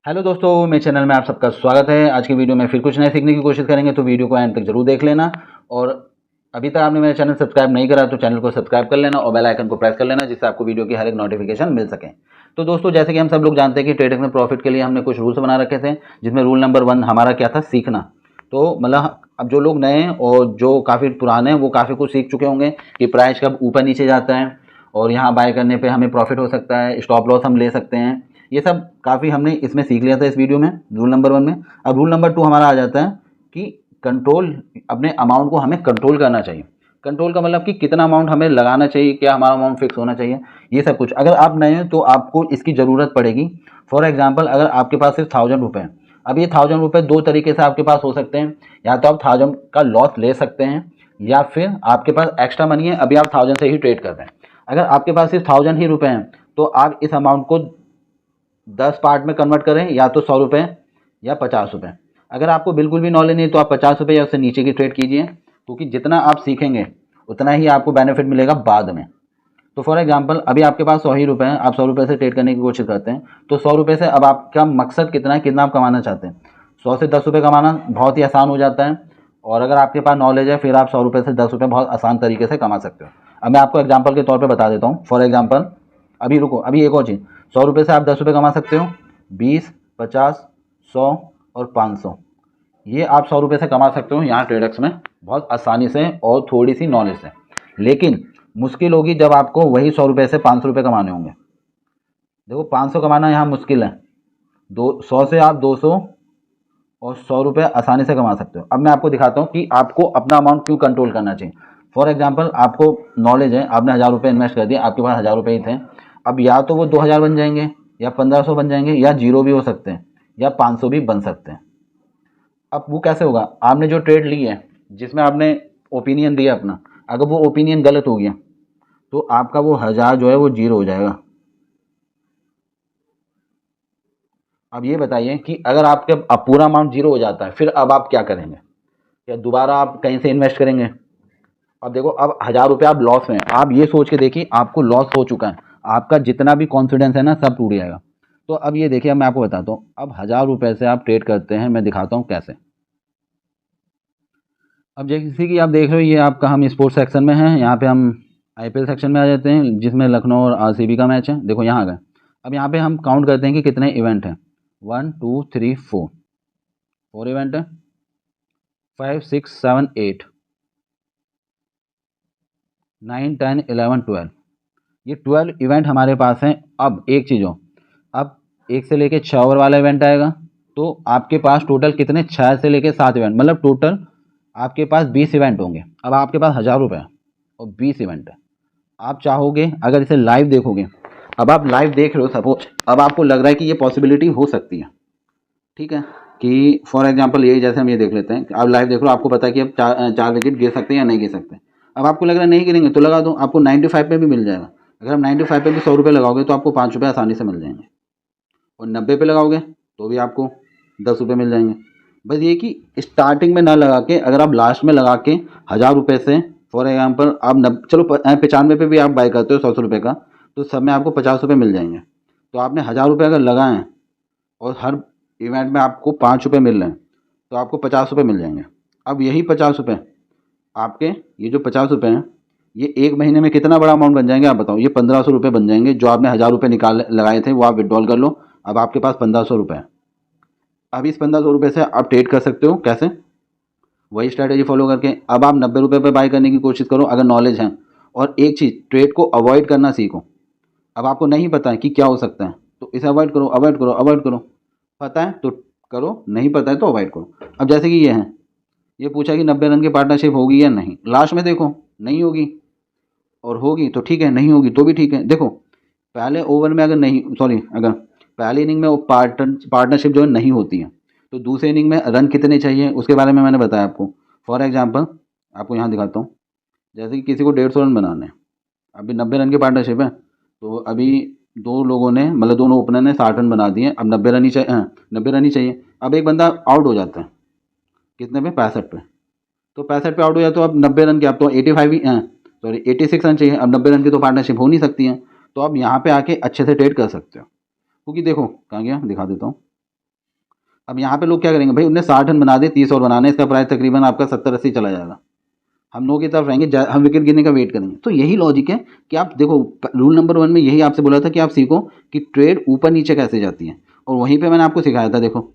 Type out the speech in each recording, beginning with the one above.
Hello दोस्तों, मेरे channel में आप सबका स्वागत है। आज की वीडियो में फिर कुछ नया सीखने की कोशिश करेंगे, तो वीडियो को एंड तक जरूर देख लेना। और अभी तक आपने मेरा चैनल सब्सक्राइब नहीं करा तो चैनल को सब्सक्राइब कर लेना और बेल आइकन को प्रेस कर लेना, जिससे आपको वीडियो की हर एक नोटिफिकेशन मिल सके। तो दोस्तों, जैसे कि हम सब लोग जानते हैं कि ट्रेडिंग में प्रॉफिट के लिए हमने कुछ रूल्स बना रखे थे, जिसमें रूल नंबर 1 हमारा क्या था, सीखना। तो मतलब अब जो लोग नए हैं और जो काफ़ी पुराने हैं वो काफ़ी कुछ सीख चुके होंगे कि प्राइस कब ऊपर नीचे जाता है और यहाँ बाय करने पे हमें प्रॉफिट हो सकता है, स्टॉप लॉस हम ले सकते हैं। ये सब काफ़ी हमने इसमें सीख लिया था इस वीडियो में, रूल नंबर 1 में। अब रूल नंबर 2 हमारा आ जाता है कि कंट्रोल, अपने अमाउंट को हमें कंट्रोल करना चाहिए। कंट्रोल का मतलब कि कितना अमाउंट हमें लगाना चाहिए, क्या हमारा अमाउंट फिक्स होना चाहिए, ये सब कुछ। अगर आप नए हैं तो आपको इसकी ज़रूरत पड़ेगी। फॉर एग्जाम्पल, अगर आपके पास सिर्फ 1000 रुपये हैं, अब ये 1000 रुपये दो तरीके से आपके पास हो सकते हैं। या तो आप 1000 का लॉस ले सकते हैं, या फिर आपके पास एक्स्ट्रा मनी है, अभी आप 1000 से ही ट्रेड कर रहे हैं। अगर आपके पास सिर्फ 1000 ही रुपये हैं तो आप इस अमाउंट को 10 पार्ट में कन्वर्ट करें, या तो 100 रुपये या 50 रुपये। अगर आपको बिल्कुल भी नॉलेज नहीं तो आप 50 रुपये या उससे नीचे की ट्रेड कीजिए, क्योंकि जितना आप सीखेंगे उतना ही आपको बेनिफिट मिलेगा बाद में। तो फॉर एग्जांपल, अभी आपके पास 100 ही रुपये हैं, आप 100 रुपये से ट्रेड करने की कोशिश करते हैं, तो 100 रुपये से अब आपका मकसद कितना है, कितना आप कमाना चाहते हैं। 100 से 10 रुपये कमाना बहुत ही आसान हो जाता है, और अगर आपके पास नॉलेज है फिर आप 100 रुपये से 10 रुपये बहुत आसान तरीके से कमा सकते हो। अब मैं आपको एग्जाम्पल के तौर पर बता देता हूँ। फॉर एग्जाम्पल, अभी रुको, अभी एक और चीज़, 100 रुपये से आप 10 रुपये कमा सकते हो। 20, 50, 100 और 500, ये आप 100 रुपये से कमा सकते हो यहाँ ट्रेडक्स में बहुत आसानी से और थोड़ी सी नॉलेज से। लेकिन मुश्किल होगी जब आपको वही 100 रुपये से 500 रुपये कमाने होंगे। देखो, 500 कमाना यहाँ मुश्किल है, 100 से आप 200 और 100 रुपये आसानी से कमा सकते हो। अब मैं आपको दिखाता हूँ कि आपको अपना अमाउंट क्यों कंट्रोल करना चाहिए। फॉर एग्जांपल, आपको नॉलेज है, आपने 1000 रुपये इन्वेस्ट कर दिए, आपके पास 1000 रुपये ही थे। अब या तो वो 2000 बन जाएंगे, या 1500 बन जाएंगे, या जीरो भी हो सकते हैं, या 500 भी बन सकते हैं। अब वो कैसे होगा, आपने जो ट्रेड ली है जिसमें आपने ओपिनियन दिया अपना, अगर वो ओपिनियन गलत हो गया तो आपका वो 1000 जो है वो जीरो हो जाएगा। अब ये बताइए कि अगर आपके अब पूरा अमाउंट जीरो हो जाता है, फिर अब आप क्या करेंगे? या दोबारा आप कहीं से इन्वेस्ट करेंगे? अब देखो, अब 1000 रुपये आप लॉस में हैं, आप ये सोच के देखिए आपको लॉस हो चुका है, आपका जितना भी कॉन्फिडेंस है ना सब टूट जाएगा। तो अब ये देखिए, अब मैं आपको बताता हूँ, अब 1000 रुपये से आप ट्रेड करते हैं, मैं दिखाता हूँ कैसे। अब जैसे कि आप देख रहे हो, ये आपका, हम स्पोर्ट्स सेक्शन में हैं, यहाँ पे हम आईपीएल सेक्शन में आ जाते हैं, जिसमें लखनऊ और आरसीबी का मैच है। देखो यहाँ आ गए। अब यहाँ पे हम काउंट करते हैं कि कितने इवेंट हैं। 1 2 3 4 इवेंट है। 5 6 7 8 9 10 11 12, ये 12 इवेंट हमारे पास हैं। अब एक चीज़ हो, अब 1 से लेके 6 ओवर वाला इवेंट आएगा, तो आपके पास टोटल कितने, 6 से लेके 7 इवेंट, मतलब टोटल आपके पास 20 इवेंट होंगे। अब आपके पास 1000 रुपये है और 20 इवेंट है। आप चाहोगे अगर इसे लाइव देखोगे, अब आप लाइव देख रहे हो सपोज, अब आपको लग रहा है कि ये पॉसिबिलिटी हो सकती है, ठीक है, कि फॉर एग्जांपल यही, जैसे हम ये देख लेते हैं, आप लाइव देख रहे हो, आपको पता है कि अब चार विकेट गिर सकते हैं या नहीं गिर सकते। अब आपको लग रहा है नहीं गिरेंगे तो लगा दो, आपको 95 पे भी मिल जाएगा। अगर आप 95 पे भी 100 रुपये लगाओगे तो आपको 5 रुपये आसानी से मिल जाएंगे, और 90 पे लगाओगे तो भी आपको 10 रुपये मिल जाएंगे। बस ये कि स्टार्टिंग में ना लगा के, अगर आप लास्ट में लगा के 1000 रुपये से, फॉर एग्जाम्पल आप चलो 95 पे भी आप बाय करते हो 100 रुपये का, तो सब में आपको 50 रुपये मिल जाएंगे। तो आपने 1000 रुपये अगर लगाए हैं और हर इवेंट में आपको 5 रुपये मिल रहे हैं, तो आपको 50 रुपये मिल जाएंगे। अब यही 50 रुपये आपके, ये जो 50 रुपये हैं, ये एक महीने में कितना बड़ा अमाउंट बन जाएंगे आप बताओ? ये 1500 रुपये बन जाएंगे। जो आपने 1000 रुपये निकाल लगाए थे वो आप विड्रॉल कर लो, अब आपके पास 1500 रुपये है। अब इस 1500 रुपये से आप ट्रेड कर सकते हो, कैसे? वही स्ट्रैटेजी फॉलो करके। अब आप 90 रुपये पर बाय करने की कोशिश करो अगर नॉलेज है, और एक चीज़, ट्रेड को अवॉइड करना सीखो। अब आपको नहीं पता है कि क्या हो सकता है, तो इसे अवॉइड करो, अवॉइड करो, अवॉइड करो। पता है तो करो, नहीं पता है तो अवॉइड करो। अब जैसे कि ये है, ये पूछा कि 90 रन की पार्टनरशिप होगी या नहीं, लास्ट में देखो नहीं होगी, और होगी तो ठीक है, नहीं होगी तो भी ठीक है। देखो, पहले ओवर में अगर नहीं, सॉरी, अगर पहली इनिंग में वो पार्टनरशिप जो है नहीं होती है, तो दूसरे इनिंग में रन कितने चाहिए उसके बारे में मैंने बताया आपको। फॉर एग्जांपल, आपको यहाँ दिखाता हूँ, जैसे कि किसी को 150 रन बनाने हैं, अभी 90 रन की पार्टनरशिप है, तो अभी दो लोगों ने, मतलब दोनों ओपनर ने 60 रन बना दिए, अब 90 रन ही चाहिए, 90 रन ही चाहिए। अब एक बंदा आउट हो जाता है, कितने पे, 65 पे, तो 65 पे आउट हो जाए तो अब 90 रन की, आप तो 85 ही, सॉरी 86 रन चाहिए। अब 90 रन की तो पार्टनरशिप हो नहीं सकती है, तो आप यहाँ पे आके अच्छे से ट्रेड कर सकते हो। क्योंकि देखो कहाँ गया, दिखा देता हूँ। अब यहाँ पे लोग क्या करेंगे भाई, उन्हें 60 रन बना दे, 30 और बनाने, इसका प्राइस तकरीबन आपका 70-80 चला जाएगा। हम नो की तरफ रहेंगे, हम विकेट गिरने का वेट करेंगे। तो यही लॉजिक है कि आप देखो, रूल नंबर 1 में यही आपसे बोला था कि आप सीखो कि ट्रेड ऊपर नीचे कैसे जाती है, और वहीं पे मैंने आपको सिखाया था। देखो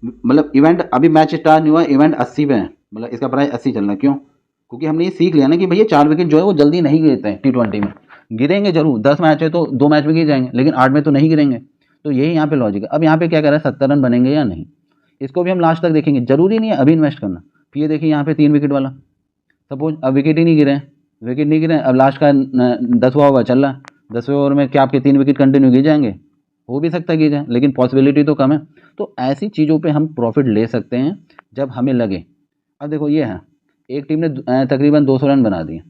मतलब इवेंट अभी मैच स्टार्ट नहीं हुआ, इवेंट 80 पे है, मतलब इसका प्राइस 80 चल रहा है। क्यों? क्योंकि हमने ये सीख लिया ना कि भैया 4 विकेट जो है वो जल्दी नहीं गिरते हैं। T20 में गिरेंगे जरूर, 10 मैच है तो 2 मैच में गिर जाएंगे, लेकिन 8 में तो नहीं गिरेंगे। तो यही यहाँ पे लॉजिक है। अब यहाँ पे क्या कर रहा है, 70 रन बनेंगे या नहीं, इसको भी हम लास्ट तक देखेंगे। जरूरी नहीं है अभी इन्वेस्ट करना। फिर ये देखिए यहाँ पे 3 विकेट वाला, सपोज अब विकेट ही नहीं गिरे, विकेट नहीं गिरे, अब लास्ट का 10वां ओवर चल रहा है, 10वें ओवर में क्या आपके 3 विकेट कंटिन्यू गिर जाएंगे? हो भी सकता है गिर जाए, लेकिन पॉसिबिलिटी तो कम है। तो ऐसी चीज़ों पे हम प्रॉफिट ले सकते हैं जब हमें लगे। अब देखो ये है, एक टीम ने तकरीबन 200 रन बना दिए,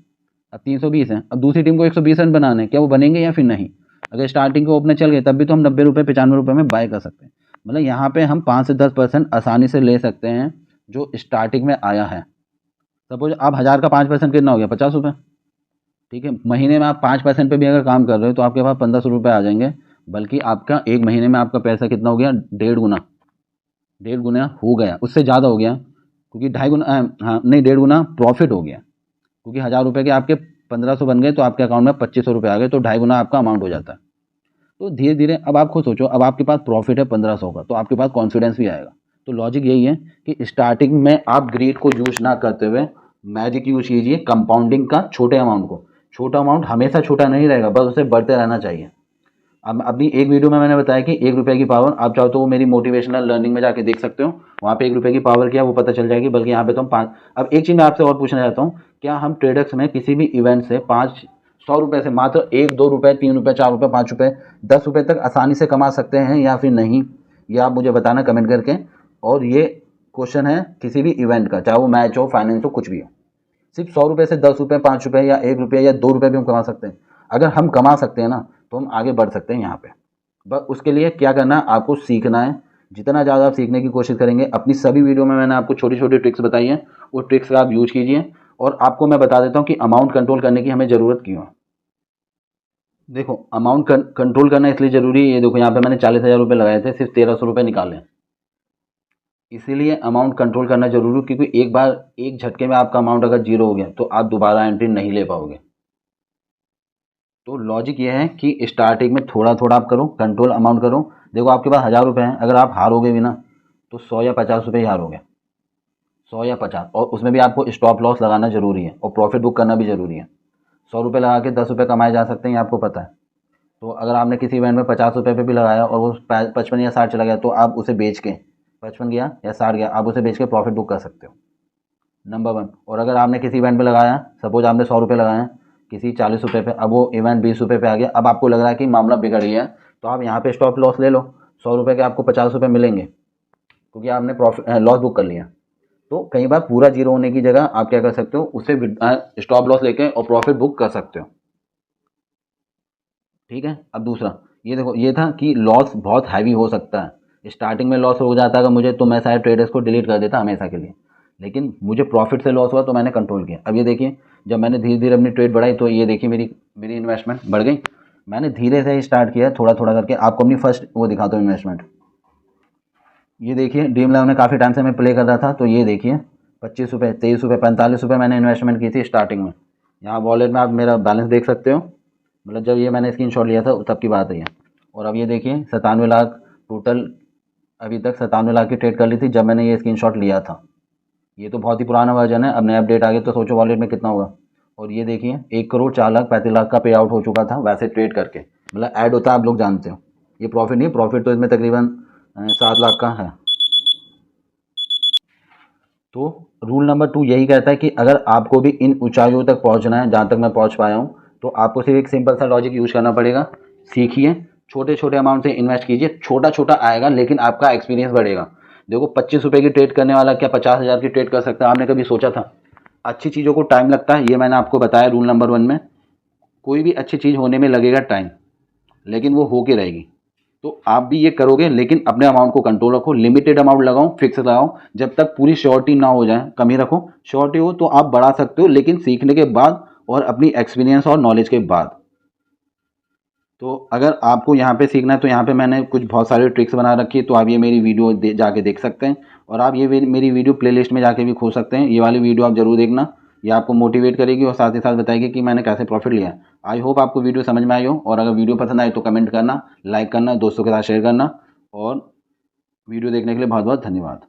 अब 320 है, अब दूसरी टीम को 120 रन बनाने, क्या वो बनेंगे या फिर नहीं? अगर स्टार्टिंग के ओपनर चल गए तब भी तो हम 90 रुपये 95 रुपये में बाय कर सकते हैं। मतलब यहाँ पे हम 5 से 10% आसानी से ले सकते हैं जो स्टार्टिंग में आया है। सपोज आप 1000 का 5% कितना हो गया, 50 रुपये। ठीक है, महीने में आप 5% पे भी अगर काम कर रहे हो तो आपके पास 1500 रुपये आ जाएंगे, बल्कि आपका एक महीने में आपका पैसा कितना हो गया, 1.5 गुना हो गया, उससे ज़्यादा हो गया, क्योंकि 2.5 गुना, हाँ नहीं 1.5 गुना प्रॉफिट हो गया, क्योंकि 1000 रुपये के आपके 1500 बन गए तो आपके अकाउंट में 2500 रुपये आ गए, तो 2.5 गुना आपका अमाउंट हो जाता है। तो धीरे धीरे अब आप खुद सोचो, अब आपके पास प्रॉफिट है 1500 का, तो आपके पास कॉन्फिडेंस भी आएगा। तो लॉजिक यही है कि स्टार्टिंग में आप ग्रीड को यूज ना करते हुए मैजिक यूज कीजिए, कंपाउंडिंग का, छोटे अमाउंट को। छोटा अमाउंट हमेशा छोटा नहीं रहेगा, बस उसे बढ़ते रहना चाहिए। अब अभी एक वीडियो में मैंने बताया कि 1 रुपये की पावर, आप चाहो तो वो मेरी मोटिवेशनल लर्निंग में जाके देख सकते हो, वहाँ पे 1 रुपये की पावर क्या वो पता चल जाएगी। बल्कि यहाँ पे तो हम 5। अब एक चीज़ मैं आपसे और पूछना चाहता हूँ, क्या हम ट्रेडर्स में किसी भी इवेंट से 500 रुपये से मात्र 1-2 रुपये, 3 रुपये, 4 रुपये, 5 रुपये, 10 रुपये तक आसानी से कमा सकते हैं या फिर नहीं? ये आप मुझे बताना कमेंट करके। और ये क्वेश्चन है किसी भी इवेंट का, चाहे वो मैच हो, फाइनेंस हो, कुछ भी हो। सिर्फ 100 रुपये से 10 रुपये, 5 रुपये या 1 रुपये या 2 रुपये भी हम कमा सकते हैं। अगर हम कमा सकते हैं ना, तो हम आगे बढ़ सकते हैं यहाँ पे। बस उसके लिए क्या करना है, आपको सीखना है। जितना ज़्यादा आप सीखने की कोशिश करेंगे, अपनी सभी वीडियो में मैंने आपको छोटी छोटी ट्रिक्स बताई हैं, वो ट्रिक्स का आप यूज कीजिए। और आपको मैं बता देता हूँ कि अमाउंट कंट्रोल करने की हमें ज़रूरत क्यों है। देखो अमाउंट कंट्रोल करना इसलिए ज़रूरी है, ये देखो यहाँ पे मैंने 40,000 रुपये लगाए थे, सिर्फ 1300 रुपये निकाले। इसीलिए अमाउंट कंट्रोल करना जरूरी, क्योंकि एक बार एक झटके में आपका अमाउंट अगर जीरो हो गया तो आप दोबारा एंट्री नहीं ले पाओगे। तो लॉजिक ये है कि स्टार्टिंग में थोड़ा थोड़ा आप करो, कंट्रोल अमाउंट करो। देखो आपके पास 1000 रुपये हैं, अगर आप हारोगे भी ना तो 100 या 50 रुपये ही हारोगे, 100 या 50। और उसमें भी आपको स्टॉप लॉस लगाना जरूरी है और प्रॉफिट बुक करना भी जरूरी है। 100 रुपये लगा के 10 रुपये कमाए जा सकते हैं, ये आपको पता है। तो अगर आपने किसी इवेंट में 50 रुपये पे भी लगाया और वो 55 या 60 चला गया, तो आप उसे बेच के, 55 गया या 60 गया, आप उसे बेच के प्रॉफिट बुक कर सकते हो, नंबर 1। और अगर आपने किसी इवेंट में लगाया, सपोज आपने 100 रुपये लगाए, किसी 40 रुपये पे, अब वो इवेंट 20 रुपये पे आ गया, अब आपको लग रहा है कि मामला बिगड़ गया, तो आप यहाँ पे स्टॉप लॉस ले लो। 100 रुपये के आपको 50 रुपये मिलेंगे, क्योंकि आपने प्रॉफिट लॉस बुक कर लिया। तो कई बार पूरा जीरो होने की जगह आप क्या कर सकते हो, उससे स्टॉप लॉस लेके और प्रॉफिट बुक कर सकते हो। ठीक है। अब दूसरा ये देखो, ये था कि लॉस बहुत हैवी हो सकता है। स्टार्टिंग में लॉस हो जाता है मुझे, तो मैं सारे ट्रेडर्स को डिलीट कर देता हमेशा के लिए, लेकिन मुझे प्रॉफिट से लॉस हुआ तो मैंने कंट्रोल किया। अब ये देखिए, जब मैंने धीरे धीरे अपनी ट्रेड बढ़ाई, तो ये देखिए मेरी मेरी इन्वेस्टमेंट बढ़ गई। मैंने धीरे से ही स्टार्ट किया, थोड़ा थोड़ा करके। आपको अपनी फर्स्ट वो दिखाता हूँ इन्वेस्टमेंट। ये देखिए ड्रीम 11 में काफ़ी टाइम से मैं प्ले कर रहा था, तो ये देखिए 25 रुपये, 23 रुपये, 45 रुपये मैंने इन्वेस्टमेंट की थी स्टार्टिंग में। यहाँ वॉलेट में आप मेरा बैलेंस देख सकते हो, मतलब जब ये मैंने स्क्रीनशॉट लिया था तब की बात है ये। और अब ये देखिए 97 लाख टोटल, अभी तक 97 लाख की ट्रेड कर ली थी जब मैंने ये स्क्रीनशॉट लिया था। ये तो बहुत ही पुराना वर्जन है, अब नया अपडेट आ गया, तो सोचो वॉलेट में कितना होगा। और ये देखिए 1,04,35,00,000 का पे आउट हो चुका था वैसे ट्रेड करके, मतलब ऐड होता है, आप लोग जानते हो। ये प्रॉफिट नहीं, प्रॉफिट तो इसमें तकरीबन 7 लाख का है। तो रूल नंबर 2 यही कहता है कि अगर आपको भी इन ऊंचाइयों तक पहुंचना है जहां तक मैं पहुंच पाया हूं, तो आपको सिर्फ एक सिंपल सा लॉजिक यूज करना पड़ेगा। सीखिए, छोटे छोटे अमाउंट से इन्वेस्ट कीजिए, छोटा छोटा आएगा लेकिन आपका एक्सपीरियंस बढ़ेगा। देखो 25 रुपये की ट्रेड करने वाला क्या 50,000 की ट्रेड कर सकता है? आपने कभी सोचा था? अच्छी चीज़ों को टाइम लगता है, ये मैंने आपको बताया रूल नंबर 1 में। कोई भी अच्छी चीज़ होने में लगेगा टाइम, लेकिन वो होके रहेगी। तो आप भी ये करोगे, लेकिन अपने अमाउंट को कंट्रोल रखो, लिमिटेड अमाउंट लगाओ, फिक्स लगाओ। जब तक पूरी श्योरिटी ना हो जाए, कमी रखो। श्योरिटी हो तो आप बढ़ा सकते हो, लेकिन सीखने के बाद और अपनी एक्सपीरियंस और नॉलेज के बाद। तो अगर आपको यहाँ पे सीखना है तो यहाँ पे मैंने कुछ बहुत सारी ट्रिक्स बना रखी है, तो आप ये मेरी वीडियो जाके देख सकते हैं। और आप ये मेरी वीडियो प्लेलिस्ट में जाके भी खोज सकते हैं। ये वाली वीडियो आप ज़रूर देखना, ये आपको मोटिवेट करेगी और साथ ही साथ बताएगी कि मैंने कैसे प्रॉफिट लिया है। आई होप आपको वीडियो समझ में आई हो, और अगर वीडियो पसंद आए तो कमेंट करना, लाइक करना, दोस्तों के साथ शेयर करना, और वीडियो देखने के लिए बहुत बहुत धन्यवाद।